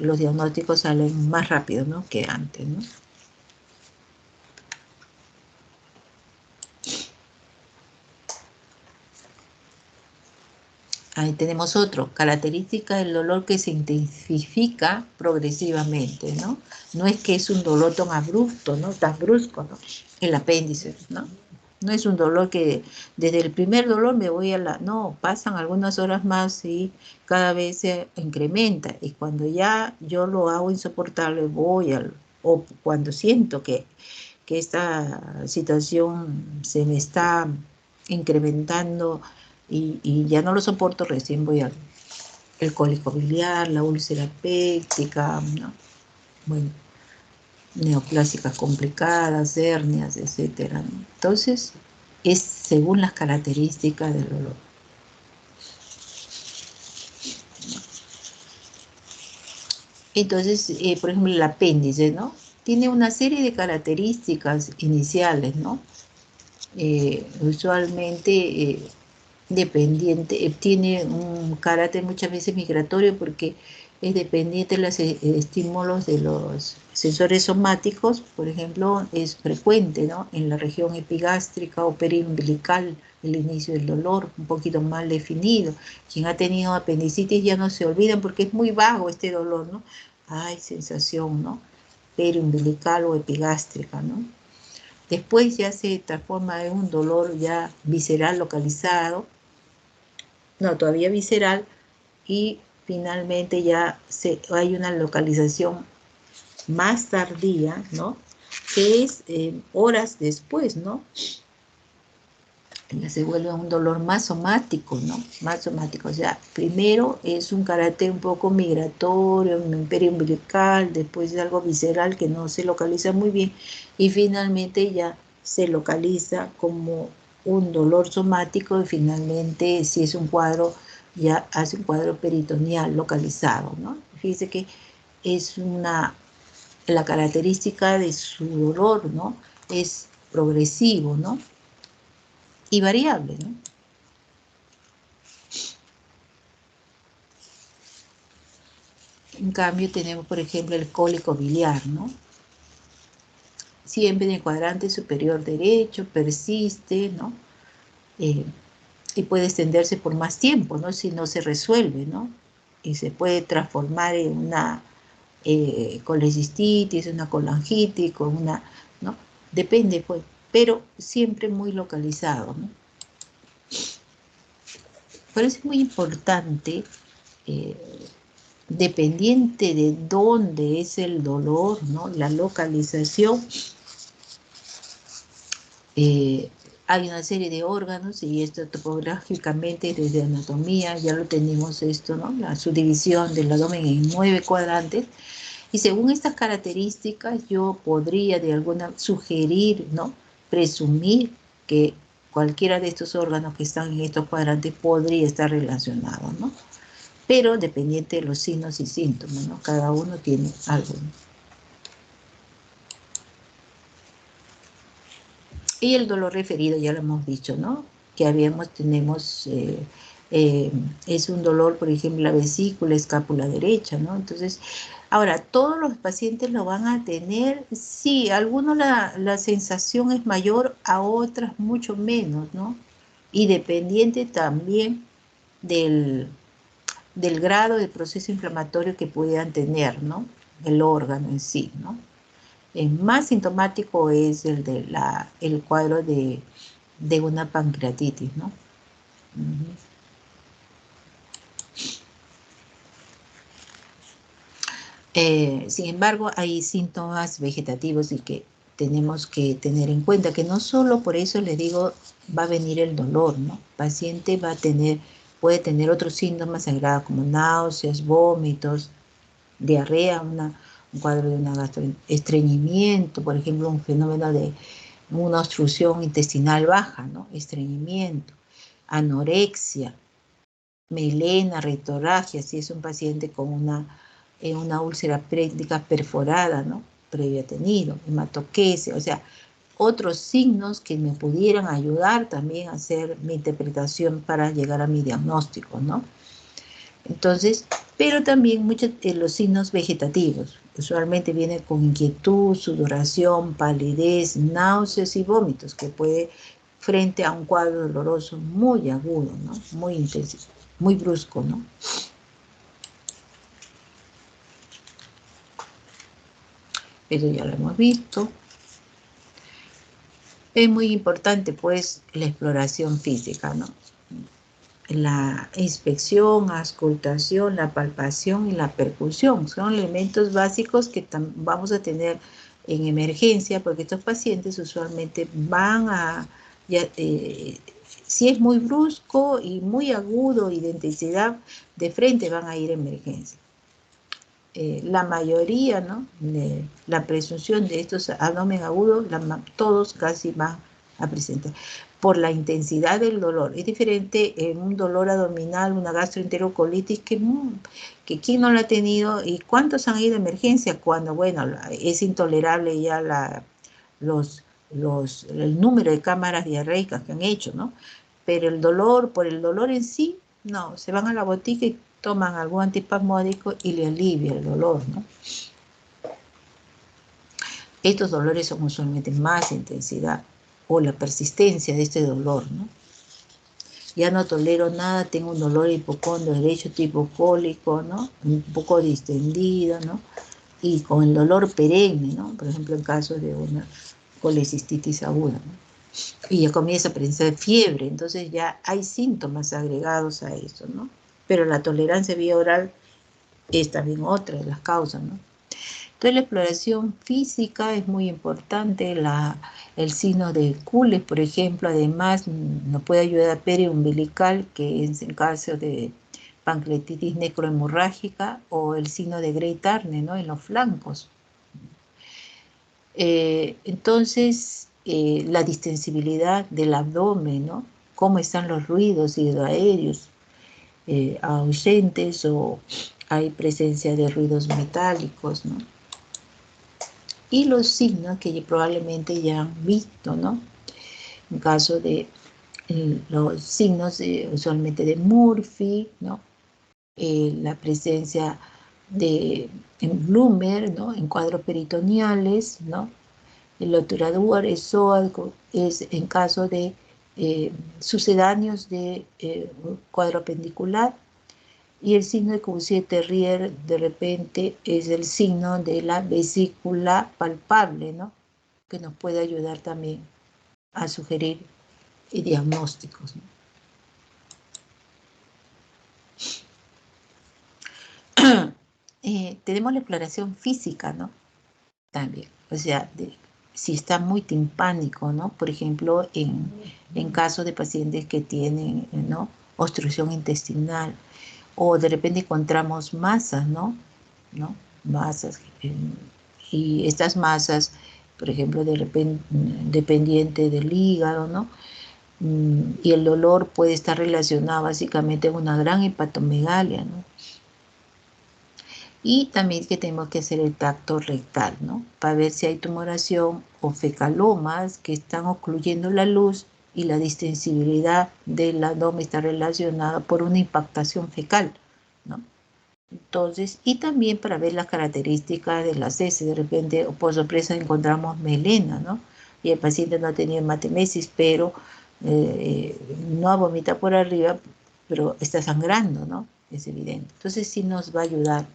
los diagnósticos salen más rápido, ¿no? Que antes, ¿no? Ahí tenemos otro, característica del dolor que se intensifica progresivamente, ¿no? No es que es un dolor tan abrupto, ¿no? Tan brusco, ¿no? El apéndice, ¿no? No es un dolor que desde el primer dolor me voy a la... No, pasan algunas horas más y cada vez se incrementa. Y cuando ya yo lo hago insoportable, o cuando siento que esta situación se me está incrementando y ya no lo soporto, recién voy al el cólico biliar, la úlcera péptica, ¿no? Bueno, neoplásicas complicadas, hernias, etcétera, ¿no? Entonces, es según las características del dolor. Entonces, por ejemplo, el apéndice, ¿no? Tiene una serie de características iniciales, ¿no? Usualmente dependiente, tiene un carácter muchas veces migratorio porque es dependiente de los estímulos de los sensores somáticos. Por ejemplo, es frecuente, ¿no? En la región epigástrica o periumbilical el inicio del dolor, un poquito mal definido. Quien ha tenido apendicitis ya no se olvidan porque es muy vago este dolor, ¿no? Hay sensación, ¿no? Periumbilical o epigástrica, ¿no? Después ya se transforma en un dolor ya visceral localizado, no, todavía visceral, y finalmente ya hay una localización más tardía, ¿no? Que es horas después, ¿no? Ya se vuelve un dolor más somático, ¿no? Más somático. O sea, primero es un carácter un poco migratorio, un periumbilical, después es algo visceral que no se localiza muy bien, y finalmente ya se localiza como un dolor somático, y finalmente si es un cuadro, ya hace un cuadro peritoneal localizado, ¿no? Fíjese que es la característica de su dolor, ¿no? Es progresivo, ¿no? Y variable, ¿no? En cambio, tenemos, por ejemplo, el cólico biliar, ¿no? Siempre en el cuadrante superior derecho, persiste, ¿no? y puede extenderse por más tiempo, ¿no? Si no se resuelve, ¿no? Y se puede transformar en una colecistitis, una colangitis, con una, ¿no? Depende, pues, pero siempre muy localizado, ¿no? Por eso es muy importante, eh, dependiente de dónde es el dolor, ¿no? La localización, hay una serie de órganos y esto topográficamente desde anatomía ya lo tenemos esto, ¿no? La subdivisión del abdomen en 9 cuadrantes y según estas características yo podría de alguna sugerir, ¿no? Presumir que cualquiera de estos órganos que están en estos cuadrantes podría estar relacionado, ¿no? Pero dependiente de los signos y síntomas, ¿no? Cada uno tiene algo, ¿no? Y el dolor referido, ya lo hemos dicho, ¿no? Que tenemos, es un dolor, por ejemplo, la vesícula, escápula derecha, ¿no? Entonces, ahora, ¿todos los pacientes lo van a tener? Sí, a algunos la sensación es mayor, a otras mucho menos, ¿no? Y dependiente también del, del grado de proceso inflamatorio que puedan tener, ¿no? El órgano en sí, ¿no? El más sintomático es el cuadro de una pancreatitis, ¿no? Uh-huh. Sin embargo, hay síntomas vegetativos y que tenemos que tener en cuenta que no solo por eso les digo va a venir el dolor, ¿no? El paciente puede tener otros síntomas agravados como náuseas, vómitos, diarrea, un cuadro de una estreñimiento, por ejemplo, un fenómeno de una obstrucción intestinal baja, ¿no? Estreñimiento, anorexia, melena, retorragia, si es un paciente con una úlcera péptica perforada, ¿no? Previo tenido, hematoquesia, o sea, otros signos que me pudieran ayudar también a hacer mi interpretación para llegar a mi diagnóstico, ¿no? Entonces, pero también muchos de los signos vegetativos, usualmente viene con inquietud, sudoración, palidez, náuseas y vómitos, que puede frente a un cuadro doloroso muy agudo, ¿no? Muy intenso, muy brusco, ¿no? Pero ya lo hemos visto. Es muy importante, pues, la exploración física, ¿no? La inspección, auscultación, la palpación y la percusión. Son elementos básicos que vamos a tener en emergencia porque estos pacientes usualmente van a, si es muy brusco y muy agudo y de intensidad de frente van a ir a emergencia. La mayoría, ¿no? La presunción de estos abdomen agudos, todos casi van a presentar por la intensidad del dolor. Es diferente en un dolor abdominal, una gastroenterocolitis, que quién no la ha tenido y cuántos han ido a emergencia cuando, bueno, es intolerable ya el número de cámaras diarreicas que han hecho, ¿no? Pero por el dolor en sí, no, se van a la botica y toman algún antiespasmódico y le alivia el dolor, ¿no? Estos dolores son usualmente más intensidad o la persistencia de este dolor, ¿no? Ya no tolero nada, tengo un dolor hipocondrio derecho tipo cólico, ¿no? Un poco distendido, ¿no? Y con el dolor perenne, ¿no? Por ejemplo, en caso de una colecistitis aguda, ¿no? Y ya comienza a presentar fiebre, entonces ya hay síntomas agregados a eso, ¿no? Pero la tolerancia vía oral es también otra de las causas, ¿no? Entonces la exploración física es muy importante, el signo de Kuhle, por ejemplo, además nos puede ayudar a periumbilical, que es en caso de pancreatitis necrohemorrágica, o el signo de Grey-Turner, ¿no? En los flancos. Entonces, la distensibilidad del abdomen, ¿no? Cómo están los ruidos hidroaéreos, ausentes o hay presencia de ruidos metálicos, ¿no? Y los signos que probablemente ya han visto, ¿no? En caso de los signos usualmente de Murphy, ¿no? La presencia en Bloomer, ¿no? En cuadros peritoneales, ¿no? El obturador esófago es en caso de sucedáneos de cuadro apendicular. Y el signo de Courvoisier-Terrier de repente es el signo de la vesícula palpable, ¿no? Que nos puede ayudar también a sugerir diagnósticos, ¿no? Tenemos la exploración física, ¿no? También, o sea, si está muy timpánico, ¿no? Por ejemplo, en caso de pacientes que tienen, ¿no?, obstrucción intestinal, o de repente encontramos masas, ¿no? Masas, y estas masas, por ejemplo, de repente, dependiente del hígado, ¿no? Y el dolor puede estar relacionado básicamente con una gran hepatomegalia, ¿no? Y también que tenemos que hacer el tacto rectal, ¿no? Para ver si hay tumoración o fecalomas que están ocluyendo la luz y la distensibilidad del abdomen está relacionada por una impactación fecal, ¿no? Entonces, y también para ver las características de las heces. De repente, por sorpresa, encontramos melena, ¿no? Y el paciente no ha tenido hematemesis, pero no vomita por arriba, pero está sangrando, ¿no? Es evidente. Entonces, sí nos va a ayudar.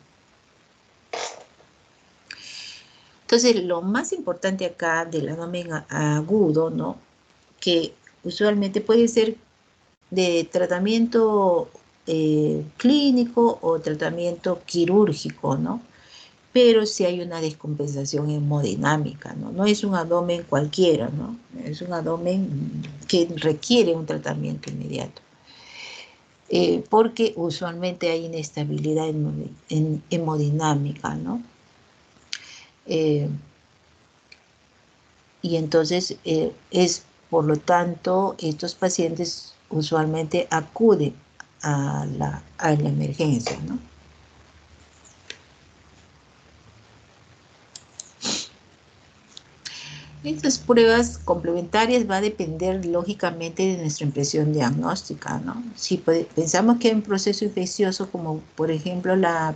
Entonces, lo más importante acá del abdomen agudo, ¿no?, que usualmente puede ser de tratamiento clínico o tratamiento quirúrgico, ¿no? Pero sí hay una descompensación hemodinámica, ¿no? No es un abdomen cualquiera, ¿no? Es un abdomen que requiere un tratamiento inmediato. Porque usualmente hay inestabilidad hemodinámica, ¿no? Y entonces por lo tanto, estos pacientes usualmente acuden a la emergencia, ¿no? Estas pruebas complementarias va a depender lógicamente de nuestra impresión diagnóstica, ¿no? Si pensamos que hay un proceso infeccioso, como por ejemplo la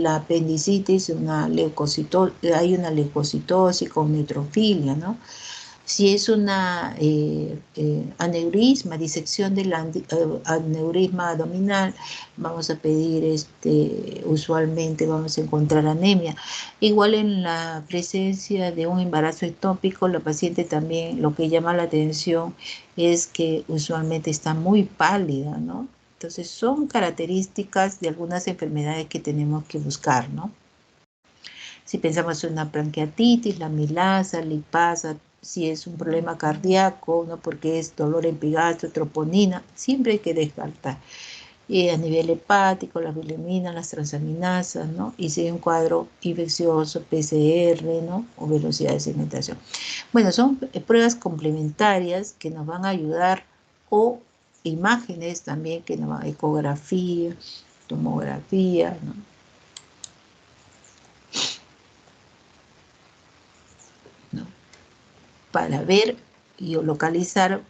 apendicitis, hay una leucocitosis con neutrofilia, ¿no? Si es una aneurisma, disección del aneurisma abdominal, vamos a pedir, usualmente vamos a encontrar anemia. Igual en la presencia de un embarazo ectópico, la paciente también, lo que llama la atención es que usualmente está muy pálida, ¿no? Entonces son características de algunas enfermedades que tenemos que buscar, ¿no? Si pensamos en una pancreatitis, la amilasa, lipasa, si es un problema cardíaco, ¿no?, porque es dolor en epigastro, troponina, siempre hay que descartar. Y a nivel hepático, las bilirrubinas, las transaminasas, ¿no? Y si hay un cuadro infeccioso, PCR, ¿no?, o velocidad de segmentación. Bueno, son pruebas complementarias que nos van a ayudar, o imágenes también que nos van a ecografía, tomografía, ¿no? Para ver y localizar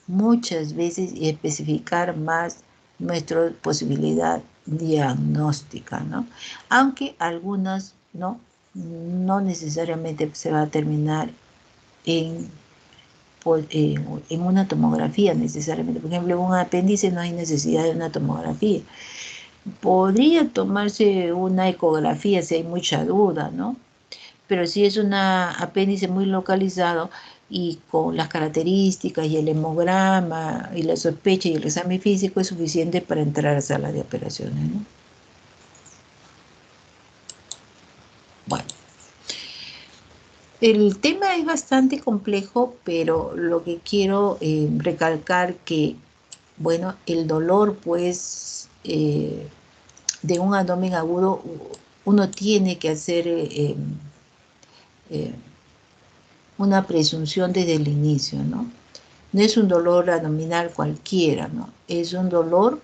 muchas veces y especificar más nuestra posibilidad diagnóstica, ¿no? Aunque algunas no necesariamente se va a terminar en una tomografía necesariamente. Por ejemplo, en un apéndice no hay necesidad de una tomografía. Podría tomarse una ecografía si hay mucha duda, ¿no? Pero si es un apéndice muy localizado y con las características y el hemograma y la sospecha y el examen físico, es suficiente para entrar a sala de operaciones, ¿no? Bueno, el tema es bastante complejo, pero lo que quiero recalcar que, bueno, el dolor, pues, de un abdomen agudo, uno tiene que hacer una presunción desde el inicio, ¿no? No es un dolor abdominal cualquiera, ¿no? Es un dolor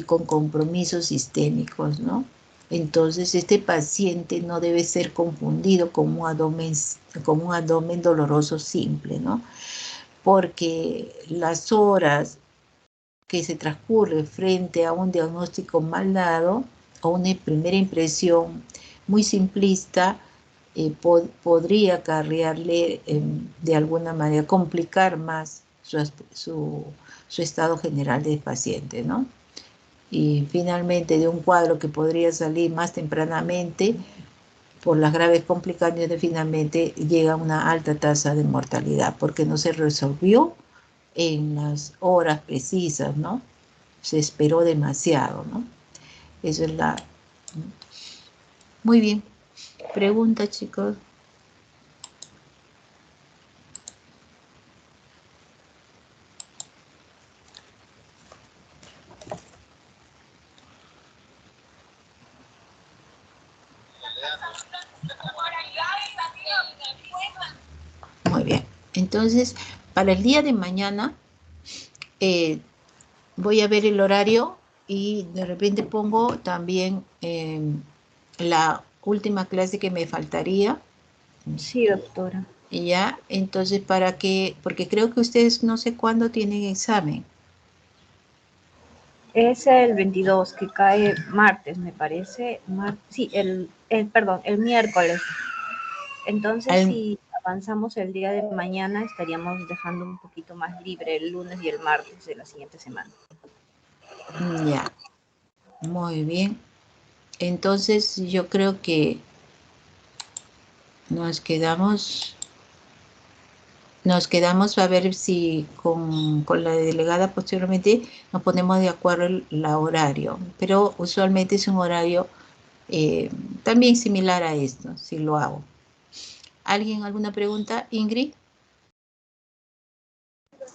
con compromisos sistémicos, ¿no? Entonces, este paciente no debe ser confundido con un abdomen doloroso simple, ¿no? Porque las horas que se transcurren frente a un diagnóstico mal dado o una primera impresión muy simplista podría acarrearle de alguna manera, complicar más su estado general del paciente, ¿no? Y finalmente de un cuadro que podría salir más tempranamente, por las graves complicaciones, finalmente llega a una alta tasa de mortalidad, porque no se resolvió en las horas precisas, ¿no? Se esperó demasiado, ¿no? Eso es la... Muy bien. Pregunta, chicos. Muy bien. Entonces, para el día de mañana, voy a ver el horario y de repente pongo también la última clase que me faltaría. Sí, doctora. Y ya, entonces, ¿para qué? Porque creo que ustedes no sé cuándo tienen examen. Es el 22, que cae martes, me parece. Sí, perdón, el miércoles. Entonces, Al, si avanzamos el día de mañana, estaríamos dejando un poquito más libre el lunes y el martes de la siguiente semana. ya, muy bien. Entonces, yo creo que nos quedamos a ver si con la delegada posteriormente nos ponemos de acuerdo el horario, pero usualmente es un horario también similar a esto, si lo hago. ¿Alguien alguna pregunta? Ingrid.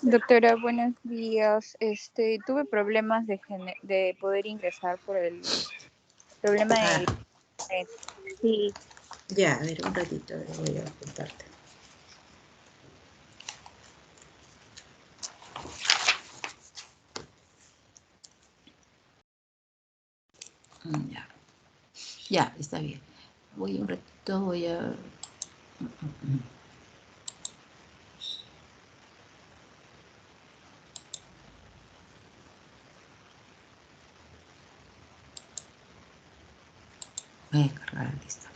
Doctora, buenos días. Tuve problemas de poder ingresar por el problema Ah, de sí, ya, a ver, un ratito, voy a apuntarte. Ya, ya, está bien. Voy un ratito, voy a... Voy a cargar la lista.